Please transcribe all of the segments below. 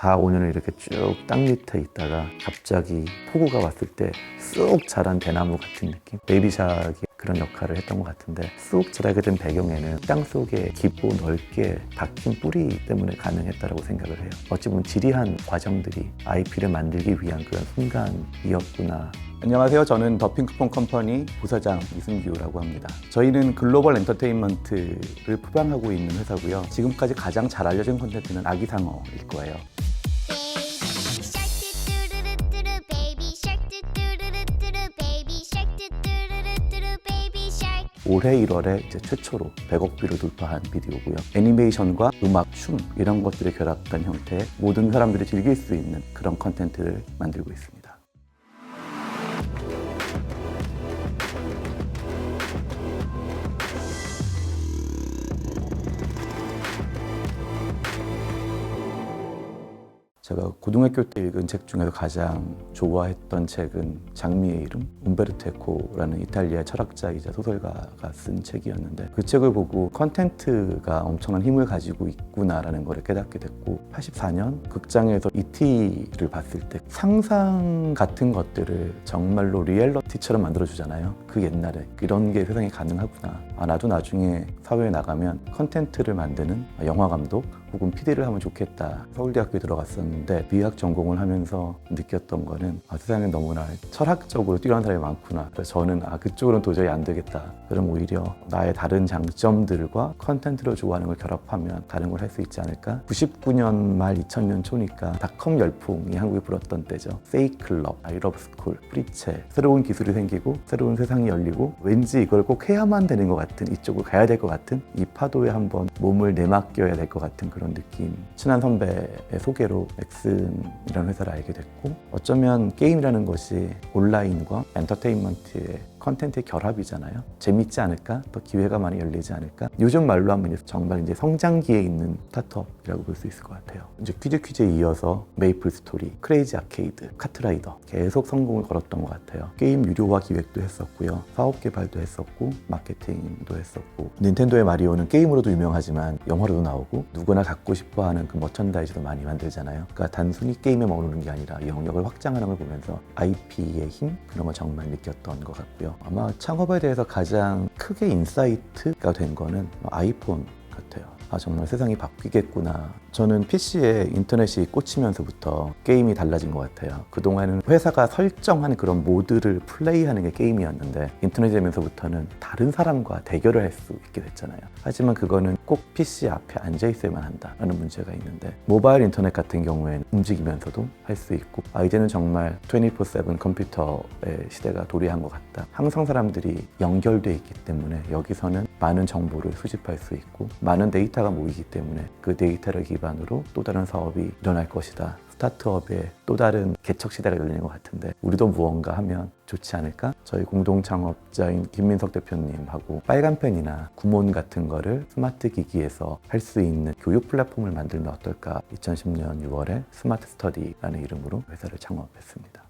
4, 5년을 이렇게 쭉 땅 밑에 있다가 갑자기 폭우가 왔을 때 쑥 자란 대나무 같은 느낌? 베이비샥이 그런 역할을 했던 것 같은데 쑥 자라게 된 배경에는 땅 속에 깊고 넓게 박힌 뿌리 때문에 가능했다고 생각을 해요. 어찌 보면 지리한 과정들이 IP를 만들기 위한 그런 순간이었구나. 안녕하세요. 저는 더 핑크퐁 컴퍼니 부사장 이승규라고 합니다. 저희는 글로벌 엔터테인먼트를 표방하고 있는 회사고요. 지금까지 가장 잘 알려진 콘텐츠는 아기상어일 거예요. 올해 1월에 이제 최초로 100억 뷰를 돌파한 비디오고요. 애니메이션과 음악, 춤 이런 것들이 결합된 형태의 모든 사람들이 즐길 수 있는 그런 콘텐츠를 만들고 있습니다. 제가 고등학교 때 읽은 책 중에서 가장 좋아했던 책은 장미의 이름, 움베르토 에코라는 이탈리아 철학자이자 소설가가 쓴 책이었는데 그 책을 보고 컨텐츠가 엄청난 힘을 가지고 있구나라는 걸 깨닫게 됐고 84년 극장에서 E.T.를 봤을 때 상상 같은 것들을 정말로 리얼리티처럼 만들어주잖아요. 그 옛날에 이런 게 세상에 가능하구나. 나도 나중에 사회에 나가면 컨텐츠를 만드는 영화감독 혹은 PD를 하면 좋겠다. 서울대학교에 들어갔었는데 미학 전공을 하면서 느꼈던 거는 세상에 너무나 철학적으로 뛰어난 사람이 많구나. 그래서 저는 그쪽으로는 도저히 안 되겠다. 그럼 오히려 나의 다른 장점들과 컨텐츠를 좋아하는 걸 결합하면 다른 걸 할 수 있지 않을까? 99년 말 2000년 초니까 닷컴 열풍이 한국에 불었던 때죠. 세이클럽, 아이러브스쿨, 프리체 새로운 기술이 생기고 새로운 세상이 열리고 왠지 이걸 꼭 해야만 되는 것 같은 이쪽으로 가야 될 것 같은 이 파도에 한번 몸을 내맡겨야 될 것 같은 그런 느낌. 친한 선배의 소개로 엑슨이라는 회사를 알게 됐고 어쩌면 게임이라는 것이 온라인과 엔터테인먼트의 컨텐츠의 결합이잖아요. 재밌지 않을까? 또 기회가 많이 열리지 않을까? 요즘 말로 하면 정말 이제 성장기에 있는 스타트업이라고 볼 수 있을 것 같아요. 이제 퀴즈에 이어서 메이플 스토리, 크레이지 아케이드, 카트라이더 계속 성공을 걸었던 것 같아요. 게임 유료화 기획도 했었고요. 사업 개발도 했었고 마케팅도 했었고 닌텐도의 마리오는 게임으로도 유명하지만 영화로도 나오고 누구나 갖고 싶어하는 그 머천다이즈도 많이 만들잖아요. 그러니까 단순히 게임에 머무르는 게 아니라 영역을 확장하는 걸 보면서 IP의 힘? 그런 걸 정말 느꼈던 것 같고요. 아마 창업에 대해서 가장 크게 인사이트가 된 거는 아이폰 같아요. 정말 세상이 바뀌겠구나. 저는 PC에 인터넷이 꽂히면서부터 게임이 달라진 것 같아요. 그동안은 회사가 설정한 그런 모드를 플레이하는 게 게임이었는데 인터넷이 되면서부터는 다른 사람과 대결을 할 수 있게 됐잖아요. 하지만 그거는 꼭 PC 앞에 앉아 있어야만 한다라는 문제가 있는데 모바일 인터넷 같은 경우에는 움직이면서도 할 수 있고 이제는 정말 24/7 컴퓨터의 시대가 도래한 것 같다. 항상 사람들이 연결돼 있기 때문에 여기서는 많은 정보를 수집할 수 있고 많은 데이터가 모이기 때문에 그 데이터를 기반으로 또 다른 사업이 일어날 것이다. 스타트업의 또 다른 개척 시대가 열리는 것 같은데 우리도 무언가 하면 좋지 않을까? 저희 공동 창업자인 김민석 대표님하고 빨간펜이나 구몬 같은 거를 스마트 기기에서 할 수 있는 교육 플랫폼을 만들면 어떨까? 2010년 6월에 스마트 스터디라는 이름으로 회사를 창업했습니다.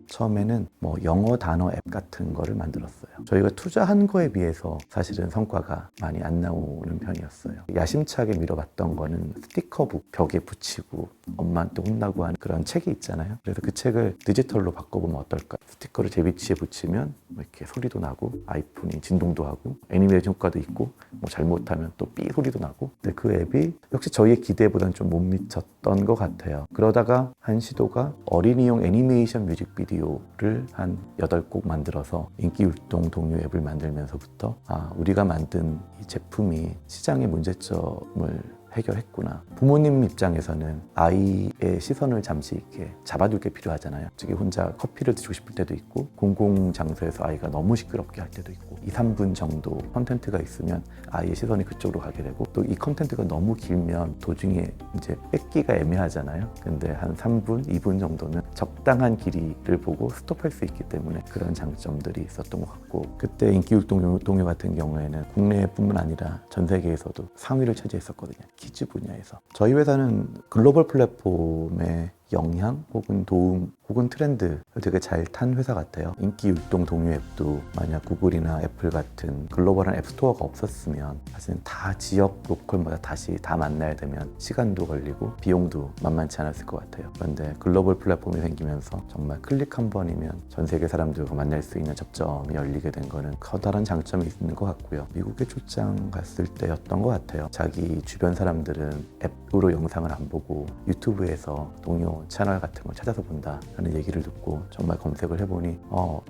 처음에는 영어 단어 앱 같은 거를 만들었어요. 저희가 투자한 거에 비해서 사실은 성과가 많이 안 나오는 편이었어요. 야심차게 밀어봤던 거는 스티커북 벽에 붙이고 엄마한테 혼나고 하는 그런 책이 있잖아요. 그래서 그 책을 디지털로 바꿔보면 어떨까? 스티커를 제 위치에 붙이면 이렇게 소리도 나고 아이폰이 진동도 하고 애니메이션 효과도 있고 잘못하면 또 삐 소리도 나고 근데 그 앱이 역시 저희의 기대보다는 좀 못 미쳤던 것 같아요. 그러다가 한 시도가 어린이용 애니메이션 뮤직비디오를 한 8곡 만들어서 인기율동 동요 앱을 만들면서부터 우리가 만든 이 제품이 시장의 문제점을 해결했구나. 부모님 입장에서는 아이의 시선을 잠시 이렇게 잡아둘 게 필요하잖아요. 특히 혼자 커피를 드시고 싶을 때도 있고 공공장소에서 아이가 너무 시끄럽게 할 때도 있고 2, 3분 정도 컨텐츠가 있으면 아이의 시선이 그쪽으로 가게 되고 또 이 컨텐츠가 너무 길면 도중에 이제 뺏기가 애매하잖아요. 근데 한 3분, 2분 정도는 적당한 길이를 보고 스톱할 수 있기 때문에 그런 장점들이 있었던 것 같고 그때 인기율동 동요 같은 경우에는 국내뿐만 아니라 전 세계에서도 상위를 차지했었거든요. 키즈 분야에서. 저희 회사는 글로벌 플랫폼의 영향 혹은 도움 혹은 트렌드를 되게 잘 탄 회사 같아요. 인기 율동 동요 앱도 만약 구글이나 애플 같은 글로벌한 앱스토어가 없었으면 사실은 다 지역 로컬마다 다시 다 만나야 되면 시간도 걸리고 비용도 만만치 않았을 것 같아요. 그런데 글로벌 플랫폼이 생기면서 정말 클릭 한 번이면 전 세계 사람들과 만날 수 있는 접점이 열리게 된 거는 커다란 장점이 있는 것 같고요. 미국에 출장 갔을 때였던 것 같아요. 자기 주변 사람들은 앱으로 영상을 안 보고 유튜브에서 동요 채널 같은 걸 찾아서 본다라는 얘기를 듣고 정말 검색을 해보니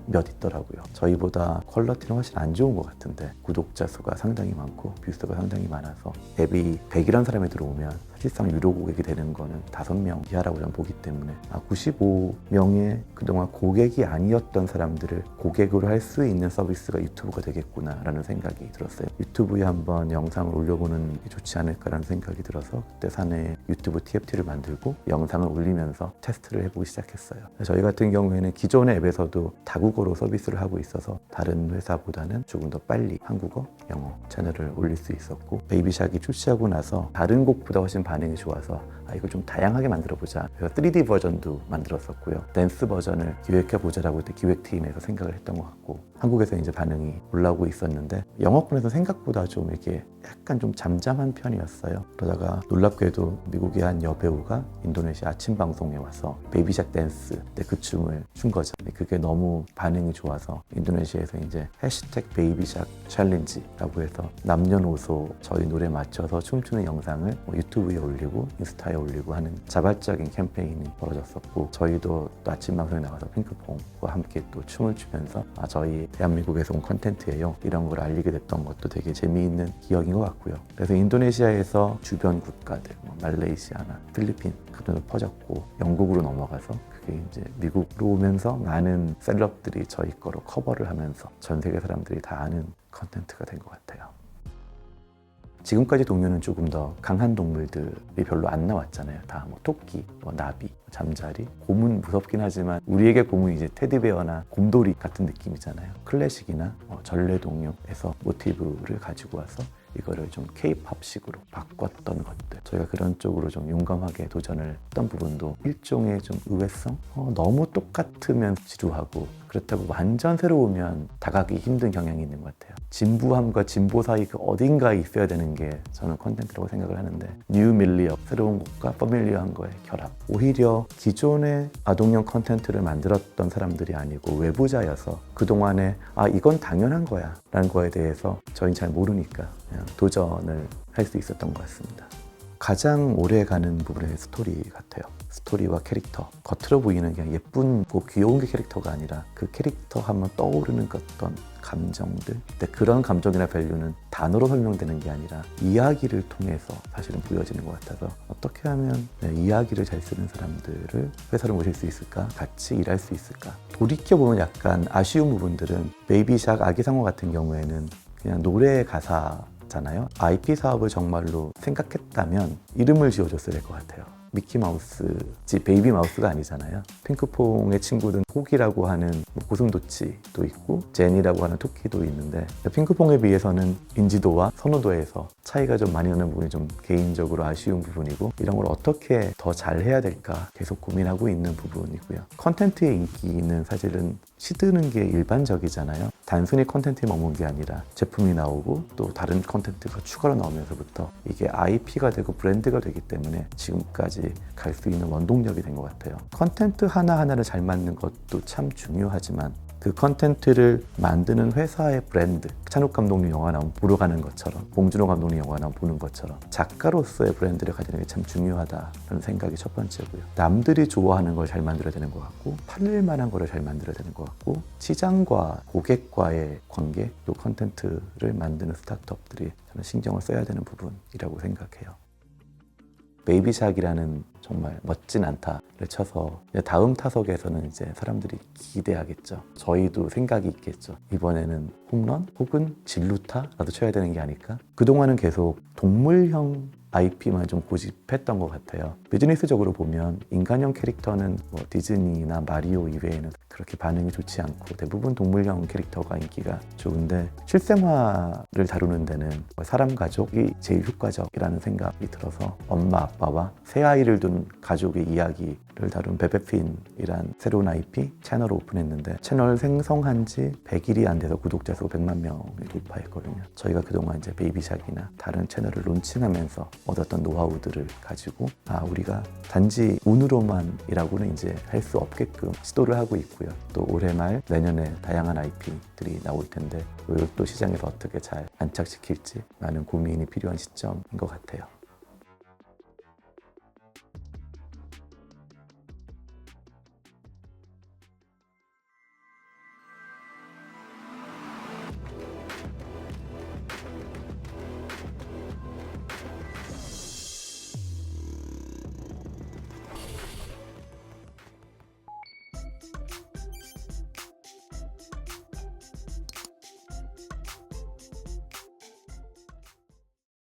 몇 있더라고요. 저희보다 퀄리티는 훨씬 안 좋은 것 같은데 구독자 수가 상당히 많고 뷰수가 상당히 많아서 앱이 100이라는 사람이 들어오면 사실상 유료 고객이 되는 거는 5명 이하라고 저는 보기 때문에 95명의 그동안 고객이 아니었던 사람들을 고객으로 할 수 있는 서비스가 유튜브가 되겠구나라는 생각이 들었어요. 유튜브에 한번 영상을 올려보는 게 좋지 않을까라는 생각이 들어서 그때 사내 유튜브 TFT를 만들고 영상을 올리면서 테스트를 해보기 시작했어요. 저희 같은 경우에는 기존의 앱에서도 다국어로 서비스를 하고 있어서 다른 회사보다는 조금 더 빨리 한국어, 영어 채널을 올릴 수 있었고 베이비샥이 출시하고 나서 다른 곡보다 훨씬 반응이 좋아서 이걸 좀 다양하게 만들어보자. 그래서 3D 버전도 만들었었고요. 댄스 버전을 기획해보자라고 그때 기획팀에서 생각을 했던 것 같고 한국에서 이제 반응이 올라오고 있었는데 영어권에서 생각보다 좀 이렇게 약간 좀 잠잠한 편이었어요. 그러다가 놀랍게도 미국의 한 여배우가 인도네시아 아침 방송에 와서 베이비샥 댄스 때 그 춤을 춘 거죠. 그게 너무 반응이 좋아서 인도네시아에서 이제 해시태그 베이비샥 챌린지라고 해서 남녀노소 저희 노래 맞춰서 춤추는 영상을 유튜브에 올리고 인스타에 올리고 하는 자발적인 캠페인이 벌어졌었고 저희도 또 아침 방송에 나가서 핑크퐁과 함께 또 춤을 추면서 저희 대한민국에서 온 컨텐츠예요 이런 걸 알리게 됐던 것도 되게 재미있는 기억인 것 같고요. 그래서 인도네시아에서 주변 국가들 말레이시아나 필리핀 그쪽으로 퍼졌고 영국으로 넘어가서 그게 이제 미국으로 오면서 많은 셀럽들이 저희 거로 커버를 하면서 전 세계 사람들이 다 아는 컨텐츠가 된 것 같아요. 지금까지 동요는 조금 더 강한 동물들이 별로 안 나왔잖아요. 다 토끼, 나비, 잠자리, 곰은 무섭긴 하지만 우리에게 곰은 이제 테디베어나 곰돌이 같은 느낌이잖아요. 클래식이나 전래동요에서 모티브를 가지고 와서 이거를 좀 K-팝식으로 바꿨던 것들 저희가 그런 쪽으로 좀 용감하게 도전을 했던 부분도 일종의 좀 의외성? 너무 똑같으면 지루하고 그렇다고 완전 새로우면 다가기 힘든 경향이 있는 것 같아요. 진부함과 진보 사이 그 어딘가에 있어야 되는 게 저는 콘텐츠라고 생각을 하는데 뉴 밀리어, 새로운 것과 퍼밀리어한 거의 결합 오히려 기존의 아동용 콘텐츠를 만들었던 사람들이 아니고 외부자여서 그동안에 이건 당연한 거야 라는 거에 대해서 저희는 잘 모르니까 그냥 도전을 할 수 있었던 것 같습니다. 가장 오래 가는 부분의 스토리 같아요. 스토리와 캐릭터. 겉으로 보이는 그냥 예쁜 귀여운 게 캐릭터가 아니라 그 캐릭터 하면 떠오르는 어떤 감정들. 근데 그런 감정이나 밸류는 단어로 설명되는 게 아니라 이야기를 통해서 사실은 보여지는 것 같아서 어떻게 하면 이야기를 잘 쓰는 사람들을 회사로 모실 수 있을까? 같이 일할 수 있을까? 돌이켜보면 약간 아쉬운 부분들은 베이비샥 아기상어 같은 경우에는 그냥 노래 가사잖아요. IP 사업을 정말로 생각했다면 이름을 지어줬어야 될 것 같아요. 미키마우스지 베이비마우스가 아니잖아요. 핑크퐁의 친구든 호기라고 하는 고슴도치도 있고 제니라고 하는 토끼도 있는데 핑크퐁에 비해서는 인지도와 선호도에서 차이가 좀 많이 나는 부분이 좀 개인적으로 아쉬운 부분이고 이런 걸 어떻게 더 잘해야 될까 계속 고민하고 있는 부분이고요. 컨텐츠의 인기는 사실은 시드는 게 일반적이잖아요. 단순히 컨텐츠에 머문 게 아니라 제품이 나오고 또 다른 컨텐츠가 추가로 나오면서부터 이게 IP가 되고 브랜드가 되기 때문에 지금까지 갈 수 있는 원동력이 된 것 같아요. 컨텐츠 하나하나를 잘 만드는 것도 참 중요하지만 그 컨텐츠를 만드는 회사의 브랜드 찬욱 감독님 영화 나오면 보러 가는 것처럼 봉준호 감독님 영화 나오면 보는 것처럼 작가로서의 브랜드를 가지는 게 참 중요하다는 생각이 첫 번째고요. 남들이 좋아하는 걸 잘 만들어야 되는 것 같고 팔릴 만한 거를 잘 만들어야 되는 것 같고 시장과 고객과의 관계 또 컨텐츠를 만드는 스타트업들이 저는 신경을 써야 되는 부분이라고 생각해요. 베이비샥이라는 정말 멋진 안타를 쳐서 다음 타석에서는 이제 사람들이 기대하겠죠. 저희도 생각이 있겠죠. 이번에는 홈런 혹은 진루타라도 쳐야 되는 게 아닐까? 그동안은 계속 동물형 IP만 좀 고집했던 것 같아요. 비즈니스적으로 보면 인간형 캐릭터는 디즈니나 마리오 이외에는 그렇게 반응이 좋지 않고 대부분 동물형 캐릭터가 인기가 좋은데 실생활을 다루는 데는 사람 가족이 제일 효과적이라는 생각이 들어서 엄마 아빠와 새 아이를 둔 가족의 이야기를 다룬 베베핀이란 새로운 IP 채널을 오픈했는데 채널 생성한 지 100일이 안 돼서 구독자 수 100만 명을 돌파했거든요. 저희가 그동안 이제 베이비샥이나 다른 채널을 론칭하면서 얻었던 노하우들을 가지고 우리가 단지 운으로만이라고는 이제 할 수 없게끔 시도를 하고 있고요. 또 올해 말 내년에 다양한 IP들이 나올 텐데 이걸 또 시장에서 어떻게 잘 안착시킬지 많은 고민이 필요한 시점인 것 같아요.